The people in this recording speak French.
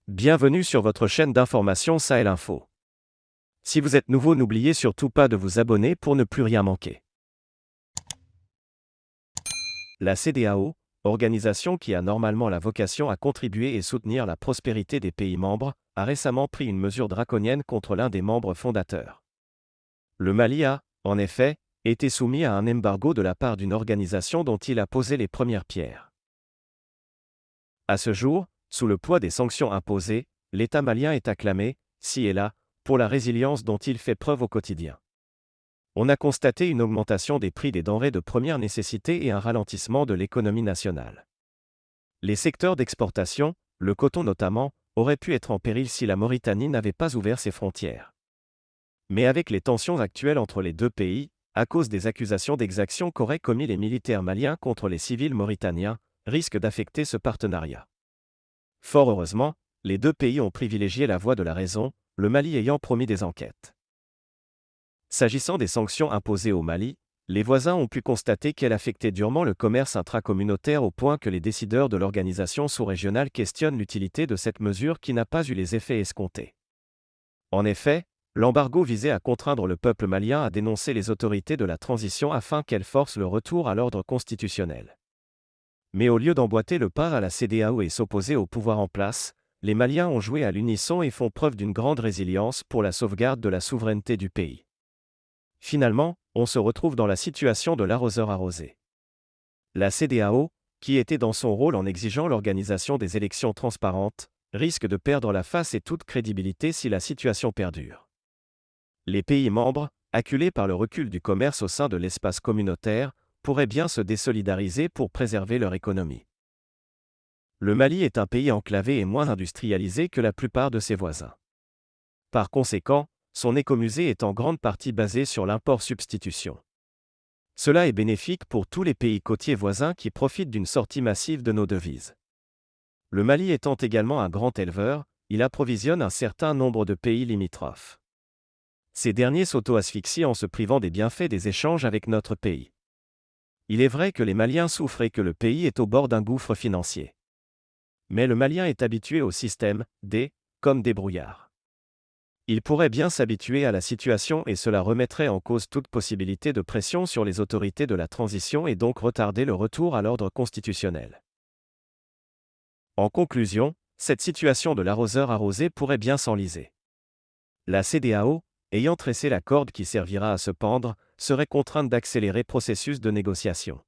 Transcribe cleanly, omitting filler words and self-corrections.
Bienvenue sur votre chaîne d'information Sahel Info. Si vous êtes nouveau, n'oubliez surtout pas de vous abonner pour ne plus rien manquer. La CEDEAO, organisation qui a normalement la vocation à contribuer et soutenir la prospérité des pays membres, a récemment pris une mesure draconienne contre l'un des membres fondateurs. Le Mali a, en effet, été soumis à un embargo de la part d'une organisation dont il a posé les premières pierres. À ce jour, sous le poids des sanctions imposées, l'État malien est acclamé, ci et là, pour la résilience dont il fait preuve au quotidien. On a constaté une augmentation des prix des denrées de première nécessité et un ralentissement de l'économie nationale. Les secteurs d'exportation, le coton notamment, auraient pu être en péril si la Mauritanie n'avait pas ouvert ses frontières. Mais avec les tensions actuelles entre les deux pays, à cause des accusations d'exactions qu'auraient commis les militaires maliens contre les civils mauritaniens, risque d'affecter ce partenariat. Fort heureusement, les deux pays ont privilégié la voie de la raison, le Mali ayant promis des enquêtes. S'agissant des sanctions imposées au Mali, les voisins ont pu constater qu'elles affectaient durement le commerce intracommunautaire au point que les décideurs de l'organisation sous-régionale questionnent l'utilité de cette mesure qui n'a pas eu les effets escomptés. En effet, l'embargo visait à contraindre le peuple malien à dénoncer les autorités de la transition afin qu'elles forcent le retour à l'ordre constitutionnel. Mais au lieu d'emboîter le pas à la CEDEAO et s'opposer au pouvoir en place, les Maliens ont joué à l'unisson et font preuve d'une grande résilience pour la sauvegarde de la souveraineté du pays. Finalement, on se retrouve dans la situation de l'arroseur arrosé. La CEDEAO, qui était dans son rôle en exigeant l'organisation des élections transparentes, risque de perdre la face et toute crédibilité si la situation perdure. Les pays membres, acculés par le recul du commerce au sein de l'espace communautaire, pourraient bien se désolidariser pour préserver leur économie. Le Mali est un pays enclavé et moins industrialisé que la plupart de ses voisins. Par conséquent, son écomusée est en grande partie basé sur l'import-substitution. Cela est bénéfique pour tous les pays côtiers voisins qui profitent d'une sortie massive de nos devises. Le Mali étant également un grand éleveur, il approvisionne un certain nombre de pays limitrophes. Ces derniers s'auto-asphyxient en se privant des bienfaits des échanges avec notre pays. Il est vrai que les Maliens souffrent et que le pays est au bord d'un gouffre financier. Mais le Malien est habitué au système des comme débrouillard. Il pourrait bien s'habituer à la situation et cela remettrait en cause toute possibilité de pression sur les autorités de la transition et donc retarder le retour à l'ordre constitutionnel. En conclusion, cette situation de l'arroseur arrosé pourrait bien s'enliser. La CEDEAO, ayant tressé la corde qui servira à se pendre, serait contrainte d'accélérer le processus de négociation.